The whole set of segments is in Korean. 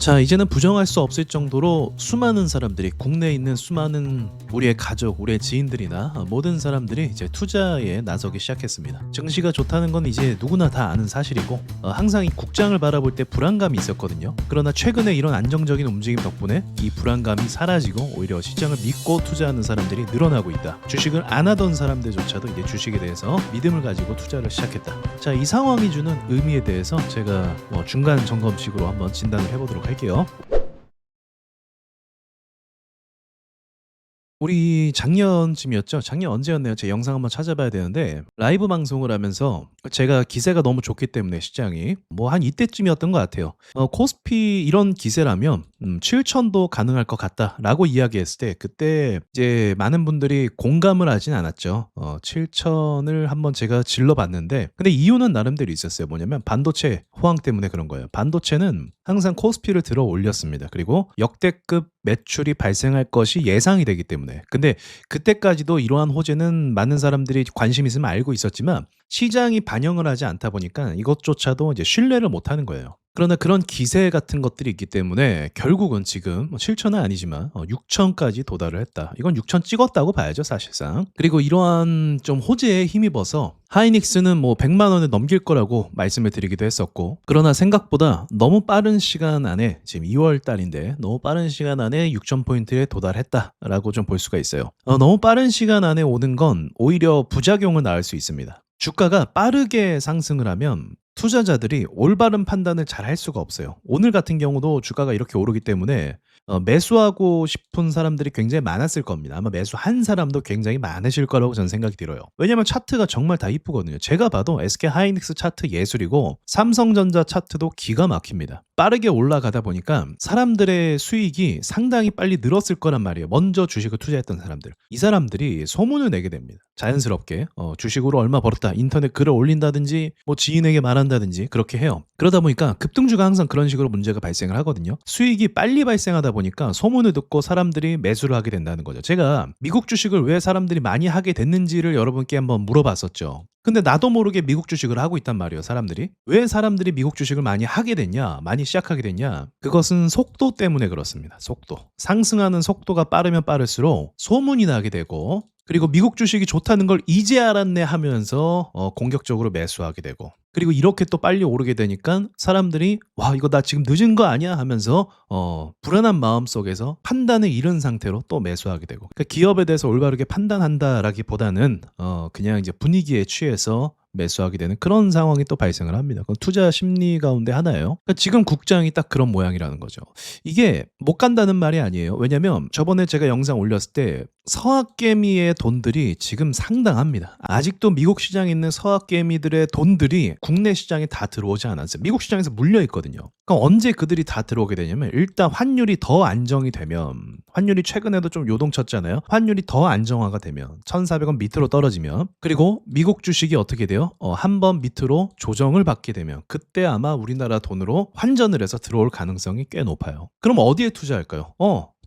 자, 이제는 부정할 수 없을 정도로 수많은 사람들이 국내에 있는 수많은 우리의 가족, 우리의 지인들이나 모든 사람들이 이제 투자에 나서기 시작했습니다. 증시가 좋다는 건 이제 누구나 다 아는 사실이고 항상 이 국장을 바라볼 때 불안감이 있었거든요. 그러나 최근에 이런 안정적인 움직임 덕분에 이 불안감이 사라지고 오히려 시장을 믿고 투자하는 사람들이 늘어나고 있다. 주식을 안 하던 사람들조차도 이제 주식에 대해서 믿음을 가지고 투자를 시작했다. 자, 이 상황이 주는 의미에 대해서 제가 중간 점검식으로 한번 진단을 해보도록 할게요. 우리 작년쯤이었죠. 작년 언제였나요? 제 영상 한번 찾아봐야 되는데 라이브 방송을 하면서 제가 기세가 너무 좋기 때문에 시장이 한 이때쯤이었던 것 같아요. 코스피 이런 기세라면 7천도 가능할 것 같다라고 이야기했을 때 그때 이제 많은 분들이 공감을 하진 않았죠. 7천을 한번 제가 질러봤는데 근데 이유는 나름대로 있었어요. 뭐냐면 반도체 호황 때문에 그런 거예요. 반도체는 항상 코스피를 들어 올렸습니다. 그리고 역대급 매출이 발생할 것이 예상이 되기 때문에. 근데 그때까지도 이러한 호재는 많은 사람들이 관심 있으면 알고 있었지만 시장이 반영을 하지 않다 보니까 이것조차도 이제 신뢰를 못 하는 거예요. 그러나 그런 기세 같은 것들이 있기 때문에 결국은 지금 7천은 아니지만 6천까지 도달을 했다. 이건 6천 찍었다고 봐야죠, 사실상. 그리고 이러한 좀 호재에 힘입어서 하이닉스는 100만 원을 넘길 거라고 말씀을 드리기도 했었고 그러나 생각보다 너무 빠른 시간 안에 지금 2월 달인데 너무 빠른 시간 안에 6,000포인트에 도달했다라고 좀 볼 수가 있어요. 너무 빠른 시간 안에 오는 건 오히려 부작용을 낳을 수 있습니다. 주가가 빠르게 상승을 하면 투자자들이 올바른 판단을 잘 할 수가 없어요. 오늘 같은 경우도 주가가 이렇게 오르기 때문에 매수하고 싶은 사람들이 굉장히 많았을 겁니다. 아마 매수한 사람도 굉장히 많으실 거라고 저는 생각이 들어요. 왜냐면 차트가 정말 다 이쁘거든요. 제가 봐도 SK 하이닉스 차트 예술이고 삼성전자 차트도 기가 막힙니다. 빠르게 올라가다 보니까 사람들의 수익이 상당히 빨리 늘었을 거란 말이에요. 먼저 주식을 투자했던 사람들. 이 사람들이 소문을 내게 됩니다. 자연스럽게 주식으로 얼마 벌었다. 인터넷 글을 올린다든지 지인에게 말한다든지 그렇게 해요. 그러다 보니까 급등주가 항상 그런 식으로 문제가 발생을 하거든요. 수익이 빨리 발생하다 보니까 소문을 듣고 사람들이 매수를 하게 된다는 거죠. 제가 미국 주식을 왜 사람들이 많이 하게 됐는지를 여러분께 한번 물어봤었죠. 근데 나도 모르게 미국 주식을 하고 있단 말이에요, 사람들이. 왜 사람들이 미국 주식을 많이 하게 됐냐, 많이 시작하게 됐냐? 그것은 속도 때문에 그렇습니다. 속도. 상승하는 속도가 빠르면 빠를수록 소문이 나게 되고 그리고 미국 주식이 좋다는 걸 이제 알았네 하면서 공격적으로 매수하게 되고 그리고 이렇게 또 빨리 오르게 되니까 사람들이 와 이거 나 지금 늦은 거 아니야 하면서 불안한 마음 속에서 판단을 잃은 상태로 또 매수하게 되고 그러니까 기업에 대해서 올바르게 판단한다라기보다는 그냥 이제 분위기에 취해서 매수하게 되는 그런 상황이 또 발생을 합니다. 그건 투자 심리 가운데 하나예요. 그러니까 지금 국장이 딱 그런 모양이라는 거죠. 이게 못 간다는 말이 아니에요. 왜냐면 저번에 제가 영상 올렸을 때 서학개미의 돈들이 지금 상당합니다. 아직도 미국 시장에 있는 서학개미들의 돈들이 국내 시장에 다 들어오지 않았어요. 미국 시장에서 물려 있거든요. 그럼 언제 그들이 다 들어오게 되냐면 일단 환율이 더 안정이 되면 환율이 최근에도 좀 요동쳤잖아요. 환율이 더 안정화가 되면 1,400원 밑으로 떨어지면 그리고 미국 주식이 어떻게 돼요? 한 번 밑으로 조정을 받게 되면 그때 아마 우리나라 돈으로 환전을 해서 들어올 가능성이 꽤 높아요. 그럼 어디에 투자할까요?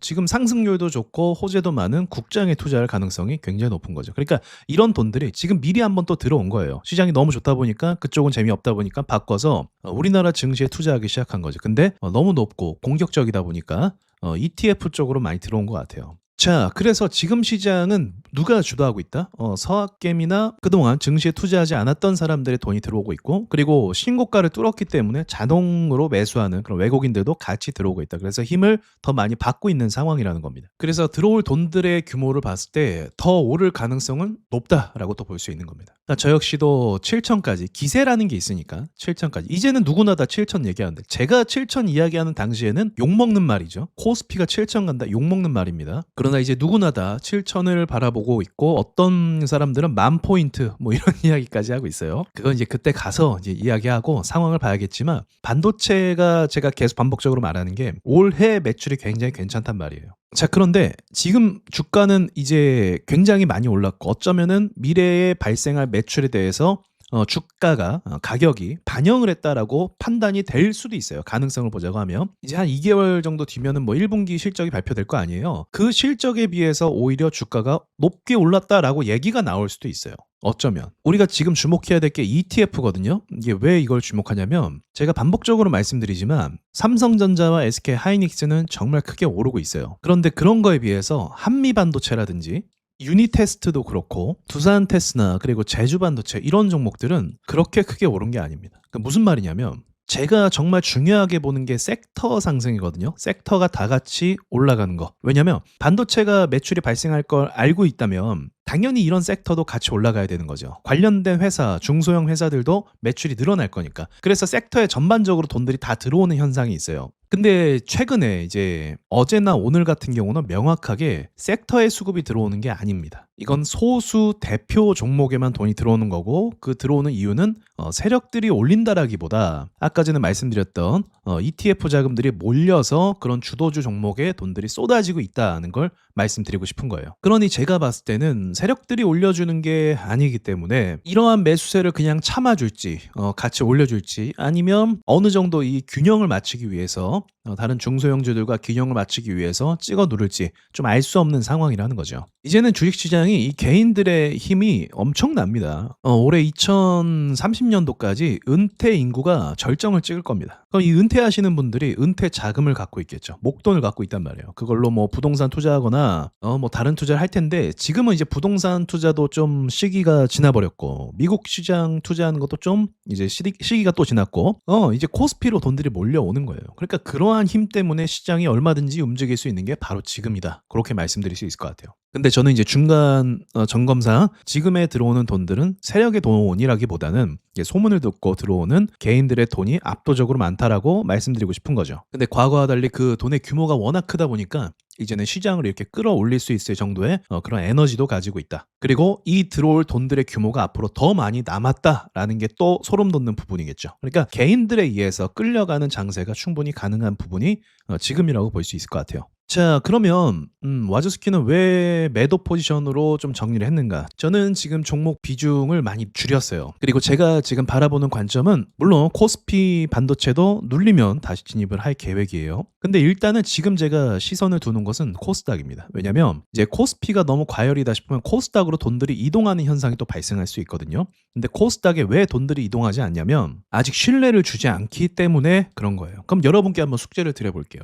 지금 상승률도 좋고 호재도 많은 국장에 투자할 가능성이 굉장히 높은 거죠. 그러니까 이런 돈들이 지금 미리 한번 또 들어온 거예요. 시장이 너무 좋다 보니까 그쪽은 재미없다 보니까 바꿔서 우리나라 증시에 투자하기 시작한 거죠. 근데 너무 높고 공격적이다 보니까 ETF 쪽으로 많이 들어온 것 같아요. 자, 그래서 지금 시장은 누가 주도하고 있다? 서학개미나 그동안 증시에 투자하지 않았던 사람들의 돈이 들어오고 있고 그리고 신고가를 뚫었기 때문에 자동으로 매수하는 그런 외국인들도 같이 들어오고 있다. 그래서 힘을 더 많이 받고 있는 상황이라는 겁니다. 그래서 들어올 돈들의 규모를 봤을 때 더 오를 가능성은 높다라고 또 볼 수 있는 겁니다. 그러니까 저 역시도 7천까지 기세라는 게 있으니까 7천까지 이제는 누구나 다 7천 얘기하는데 제가 7천 이야기하는 당시에는 욕먹는 말이죠. 코스피가 7천 간다 욕먹는 말입니다. 그러나 이제 누구나 다 7천을 바라보고 있고 어떤 사람들은 10,000포인트 이런 이야기까지 하고 있어요. 그건 이제 그때 가서 이제 이야기하고 상황을 봐야겠지만 반도체가 제가 계속 반복적으로 말하는 게 올해 매출이 굉장히 괜찮단 말이에요. 자, 그런데 지금 주가는 이제 굉장히 많이 올랐고 어쩌면은 미래에 발생할 매출에 대해서 주가가 가격이 반영을 했다라고 판단이 될 수도 있어요. 가능성을 보자고 하면 이제 한 2개월 정도 뒤면은 1분기 실적이 발표될 거 아니에요. 그 실적에 비해서 오히려 주가가 높게 올랐다라고 얘기가 나올 수도 있어요. 어쩌면. 우리가 지금 주목해야 될 게 ETF거든요. 이게 왜 이걸 주목하냐면 제가 반복적으로 말씀드리지만 삼성전자와 SK 하이닉스는 정말 크게 오르고 있어요. 그런데 그런 거에 비해서 한미반도체라든지 유니테스트도 그렇고 두산테스나 그리고 제주반도체 이런 종목들은 그렇게 크게 오른 게 아닙니다. 그러니까 무슨 말이냐면 제가 정말 중요하게 보는 게 섹터 상승이거든요. 섹터가 다 같이 올라가는 거. 왜냐면 반도체가 매출이 발생할 걸 알고 있다면 당연히 이런 섹터도 같이 올라가야 되는 거죠. 관련된 회사, 중소형 회사들도 매출이 늘어날 거니까. 그래서 섹터에 전반적으로 돈들이 다 들어오는 현상이 있어요. 근데 최근에 이제 어제나 오늘 같은 경우는 명확하게 섹터에 수급이 들어오는 게 아닙니다. 이건 소수 대표 종목에만 돈이 들어오는 거고 그 들어오는 이유는 세력들이 올린다라기보다 아까 전에 말씀드렸던 ETF 자금들이 몰려서 그런 주도주 종목에 돈들이 쏟아지고 있다는 걸 말씀드리고 싶은 거예요. 그러니 제가 봤을 때는 세력들이 올려주는 게 아니기 때문에 이러한 매수세를 그냥 참아줄지 같이 올려줄지 아니면 어느 정도 이 균형을 맞추기 위해서 다른 중소형주들과 균형을 맞추기 위해서 찍어 누를지 좀 알 수 없는 상황이라는 거죠. 이제는 주식시장이 이 개인들의 힘이 엄청납니다. 올해 2030년도까지 은퇴 인구가 절정을 찍을 겁니다. 그럼 이 은퇴하시는 분들이 은퇴 자금을 갖고 있겠죠. 목돈을 갖고 있단 말이에요. 그걸로 뭐 부동산 투자하거나 뭐 다른 투자를 할 텐데 지금은 이제 부동산 투자도 좀 시기가 지나버렸고 미국 시장 투자하는 것도 좀 이제 시기가 또 지났고 이제 코스피로 돈들이 몰려오는 거예요. 그러니까 그러한 힘 때문에 시장이 얼마든지 움직일 수 있는 게 바로 지금이다. 그렇게 말씀드릴 수 있을 것 같아요. 근데 저는 이제 중간 점검상 지금에 들어오는 돈들은 세력의 돈이라기보다는 소문을 듣고 들어오는 개인들의 돈이 압도적으로 많다라고 말씀드리고 싶은 거죠. 근데 과거와 달리 그 돈의 규모가 워낙 크다 보니까 이제는 시장을 이렇게 끌어올릴 수 있을 정도의 그런 에너지도 가지고 있다. 그리고 이 들어올 돈들의 규모가 앞으로 더 많이 남았다라는 게 또 소름 돋는 부분이겠죠. 그러니까 개인들에 의해서 끌려가는 장세가 충분히 가능한 부분이 지금이라고 볼 수 있을 것 같아요. 자, 그러면 와즈스키는 왜 매도 포지션으로 좀 정리를 했는가? 저는 지금 종목 비중을 많이 줄였어요. 그리고 제가 지금 바라보는 관점은 물론 코스피 반도체도 눌리면 다시 진입을 할 계획이에요. 근데 일단은 지금 제가 시선을 두는 것은 코스닥입니다. 왜냐면 이제 코스피가 너무 과열이다 싶으면 코스닥으로 돈들이 이동하는 현상이 또 발생할 수 있거든요. 근데 코스닥에 왜 돈들이 이동하지 않냐면 아직 신뢰를 주지 않기 때문에 그런 거예요. 그럼 여러분께 한번 숙제를 드려볼게요.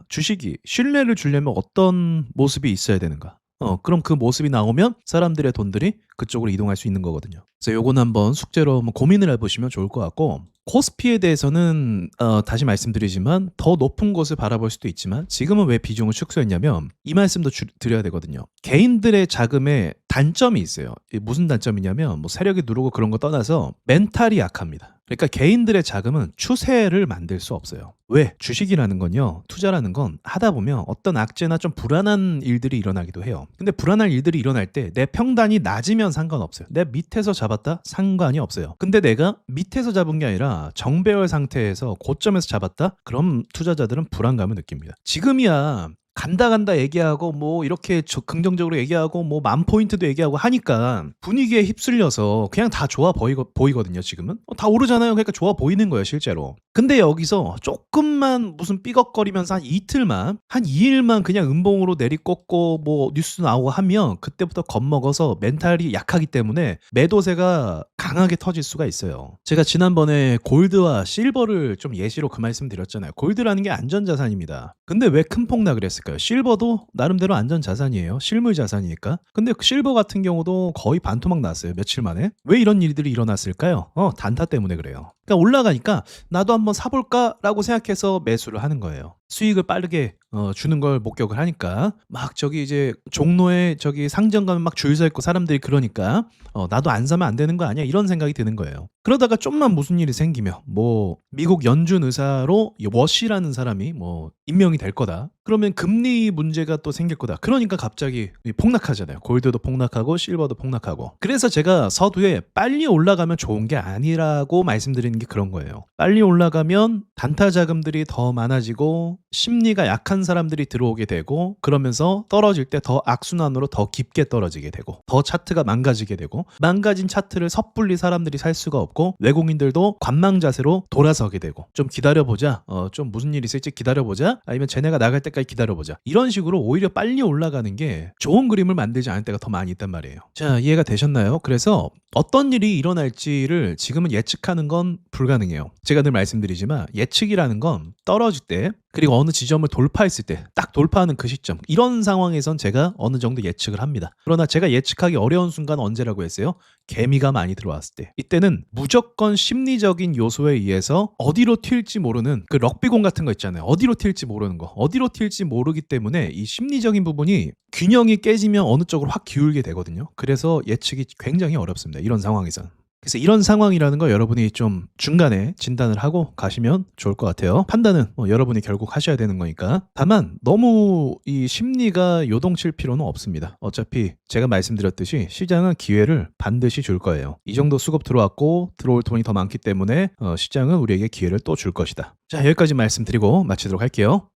주식이 신뢰를 주려면 어떤 모습이 있어야 되는가? 그럼 그 모습이 나오면 사람들의 돈들이 그쪽으로 이동할 수 있는 거거든요. 그래서 요건 한번 숙제로 한번 고민을 해보시면 좋을 것 같고 코스피에 대해서는 다시 말씀드리지만 더 높은 곳을 바라볼 수도 있지만 지금은 왜 비중을 축소했냐면 이 말씀도 드려야 되거든요. 개인들의 자금에 단점이 있어요. 무슨 단점이냐면 뭐 세력이 누르고 그런 거 떠나서 멘탈이 약합니다. 그러니까 개인들의 자금은 추세를 만들 수 없어요. 왜? 주식이라는 건요, 투자라는 건 하다 보면 어떤 악재나 좀 불안한 일들이 일어나기도 해요. 근데 불안한 일들이 일어날 때 내 평단이 낮으면 상관없어요. 내 밑에서 잡았다? 상관이 없어요. 근데 내가 밑에서 잡은 게 아니라 정배열 상태에서 고점에서 잡았다? 그럼 투자자들은 불안감을 느낍니다. 지금이야 간다 얘기하고 뭐 이렇게 긍정적으로 얘기하고 뭐 10,000포인트도 얘기하고 하니까 분위기에 휩쓸려서 그냥 다 좋아 보이거든요. 지금은 다 오르잖아요. 그러니까 좋아 보이는 거예요 실제로. 근데 여기서 조금만 무슨 삐걱거리면서 한 이틀만 한 2일만 그냥 음봉으로 내리꽂고 뭐 뉴스 나오고 하면 그때부터 겁먹어서 멘탈이 약하기 때문에 매도세가 강하게 터질 수가 있어요. 제가 지난번에 골드와 실버를 좀 예시로 그 말씀 드렸잖아요. 골드라는 게 안전자산입니다. 근데 왜 큰 폭락을 했을까요? 실버도 나름대로 안전자산이에요. 실물자산이니까. 근데 실버 같은 경우도 거의 반토막 났어요. 며칠 만에. 왜 이런 일들이 일어났을까요? 단타 때문에 그래요. 그러니까 올라가니까 나도 한번 사볼까라고 생각해서 매수를 하는 거예요. 수익을 빠르게 주는 걸 목격을 하니까 막 저기 이제 종로에 저기 상점 가면 막 줄 서 있고 사람들이 그러니까 나도 안 사면 안 되는 거 아니야 이런 생각이 드는 거예요. 그러다가 좀만 무슨 일이 생기면 뭐 미국 연준 의사로 워시라는 사람이 뭐 임명이 될 거다. 그러면 금리 문제가 또 생길 거다. 그러니까 갑자기 폭락하잖아요. 골드도 폭락하고 실버도 폭락하고. 그래서 제가 서두에 빨리 올라가면 좋은 게 아니라고 말씀드리는 게 그런 거예요. 빨리 올라가면 단타 자금들이 더 많아지고 심리가 약한 사람들이 들어오게 되고 그러면서 떨어질 때 더 악순환으로 더 깊게 떨어지게 되고 더 차트가 망가지게 되고 망가진 차트를 섣불리 사람들이 살 수가 없고 외국인들도 관망 자세로 돌아서게 되고 좀 기다려보자 좀 무슨 일이 있을지 기다려보자 아니면 쟤네가 나갈 때까지 기다려보자 이런 식으로 오히려 빨리 올라가는 게 좋은 그림을 만들지 않을 때가 더 많이 있단 말이에요. 자, 이해가 되셨나요? 그래서 어떤 일이 일어날지를 지금은 예측하는 건 불가능해요. 제가 늘 말씀드리지만 예측이라는 건 떨어질 때 그리고 어느 지점을 돌파했을 때 딱 돌파하는 그 시점 이런 상황에선 제가 어느 정도 예측을 합니다. 그러나 제가 예측하기 어려운 순간 언제라고 했어요? 개미가 많이 들어왔을 때 이때는 무조건 심리적인 요소에 의해서 어디로 튈지 모르는 그 럭비공 같은 거 있잖아요. 어디로 튈지 모르는 거 어디로 튈지 모르기 때문에 이 심리적인 부분이 균형이 깨지면 어느 쪽으로 확 기울게 되거든요. 그래서 예측이 굉장히 어렵습니다. 이런 상황에선. 그래서 이런 상황이라는 거 여러분이 좀 중간에 진단을 하고 가시면 좋을 것 같아요. 판단은 여러분이 결국 하셔야 되는 거니까. 다만 너무 이 심리가 요동칠 필요는 없습니다. 어차피 제가 말씀드렸듯이 시장은 기회를 반드시 줄 거예요. 이 정도 수급 들어왔고 들어올 돈이 더 많기 때문에 시장은 우리에게 기회를 또 줄 것이다. 자, 여기까지 말씀드리고 마치도록 할게요.